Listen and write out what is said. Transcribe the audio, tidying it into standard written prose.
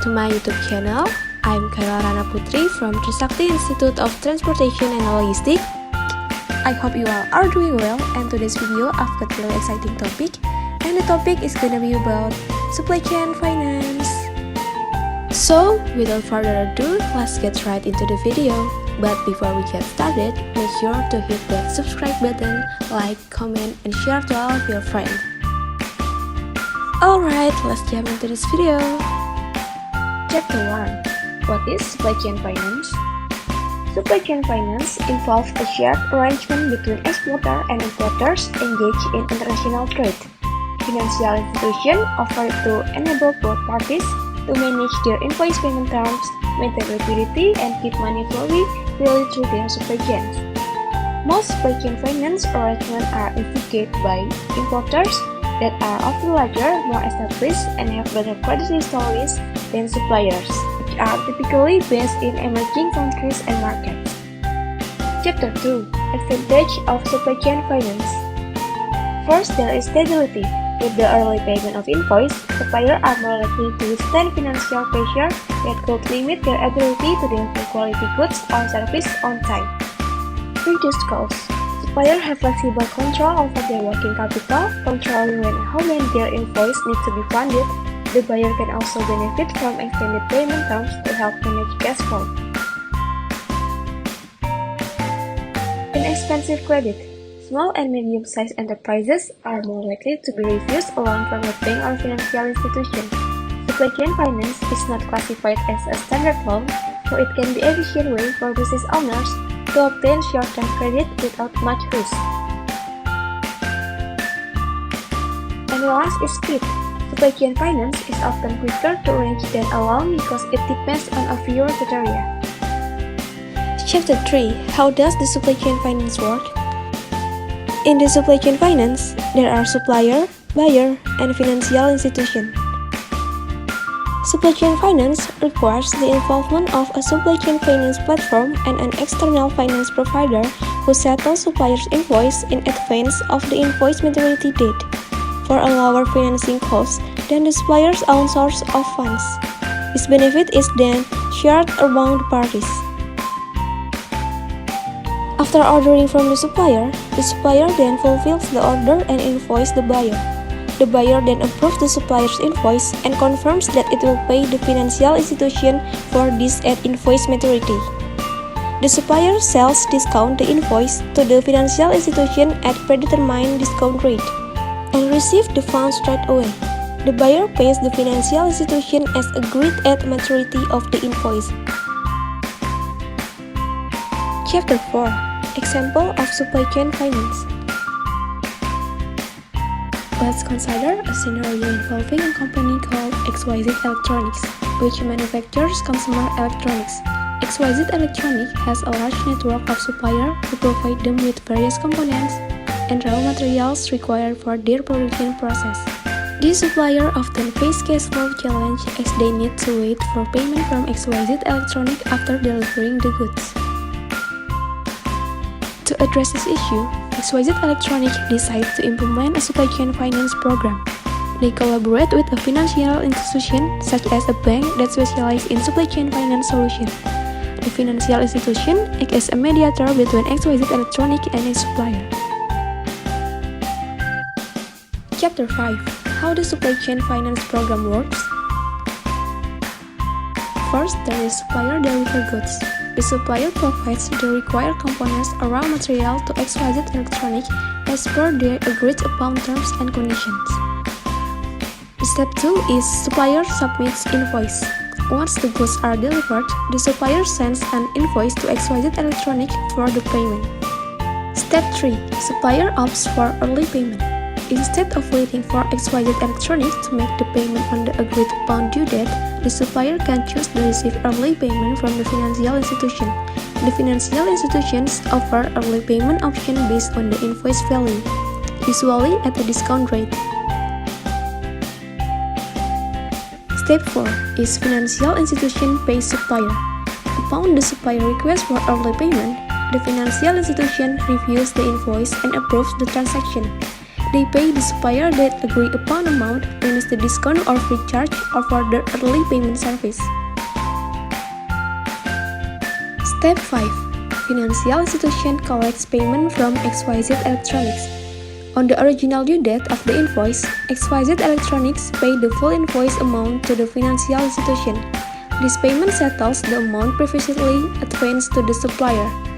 back to my YouTube channel. I'm Kayla Rana Putri from Trisakti Institute of Transportation and Logistic. I hope you all are doing well, and today's video I've got a really exciting topic, and the topic is gonna be about supply chain finance. So, without further ado, let's get right into the video. But before we get started, make sure to hit that subscribe button, like, comment, and share to all of your friends. Alright, let's jump into this video. Chapter 1. What is supply chain finance? Supply chain finance involves a shared arrangement between exporter and importers engaged in international trade. Financial institutions offer to enable both parties to manage their invoice payment terms, maintain liquidity, and keep money flowing freely through their supply chains. Most supply chain finance arrangements are instigated by importers that are often larger, more established, and have better credit histories than suppliers, which are typically based in emerging countries and markets. Chapter 2. Advantage of supply chain finance. First, there is stability. With the early payment of invoice, suppliers are more likely to withstand financial pressure that could limit their ability to deliver quality goods or service on time. Reduced costs. Suppliers have flexible control over their working capital, controlling when and how many their invoice needs to be funded. The buyer can also benefit from extended payment terms to help manage cash flow. Inexpensive credit. Small and medium-sized enterprises are more likely to be refused a loan from a bank or financial institution. Supply chain finance is not classified as a standard loan, so it can be an efficient way for business owners to obtain short-term credit without much risk. And the last is speed. Supply chain finance is often quicker to arrange than a loan because it depends on a few criteria. Chapter 3. How does the supply chain finance work? In the supply chain finance, there are supplier, buyer, and financial institution. Supply chain finance requires the involvement of a supply chain finance platform and an external finance provider who settles suppliers' invoice in advance of the invoice maturity date for a lower financing cost than the supplier's own source of funds. This benefit is then shared among the parties. After ordering from the supplier then fulfills the order and invoices the buyer. The buyer then approves the supplier's invoice and confirms that it will pay the financial institution for this at invoice maturity. The supplier sells discount the invoice to the financial institution at predetermined discount rate and receives the funds straight away. The buyer pays the financial institution as agreed at maturity of the invoice. Chapter 4. Example of supply chain finance. Let's consider a scenario involving a company called XYZ Electronics, which manufactures consumer electronics. XYZ Electronics has a large network of suppliers who provide them with various components and raw materials required for their production process. These suppliers often face cash flow challenge as they need to wait for payment from XYZ Electronics after delivering the goods. To address this issue, XYZ Electronics decides to implement a supply chain finance program. They collaborate with a financial institution such as a bank that specializes in supply chain finance solutions. The financial institution acts as a mediator between XYZ Electronics and its supplier. Chapter 5. How the supply chain finance program works. First, there is supplier deliver goods. The supplier provides the required components or raw material to XYZ Electronics as per their agreed upon terms and conditions. Step 2 is supplier submits invoice. Once the goods are delivered, the supplier sends an invoice to XYZ Electronics for the payment. Step 3. Supplier opts for early payment. Instead of waiting for XYZ Electronics to make the payment on the agreed upon due date, the supplier can choose to receive early payment from the financial institution. The financial institutions offer early payment option based on the invoice value, usually at a discount rate. Step 4 is financial institution pays supplier. Upon the supplier request for early payment, the financial institution reviews the invoice and approves the transaction. They pay the supplier that agreed upon amount minus the discount or free charge or for the early payment service. Step 5. Financial institution collects payment from XYZ Electronics. On the original due date of the invoice, XYZ Electronics paid the full invoice amount to the financial institution. This payment settles the amount previously advanced to the supplier.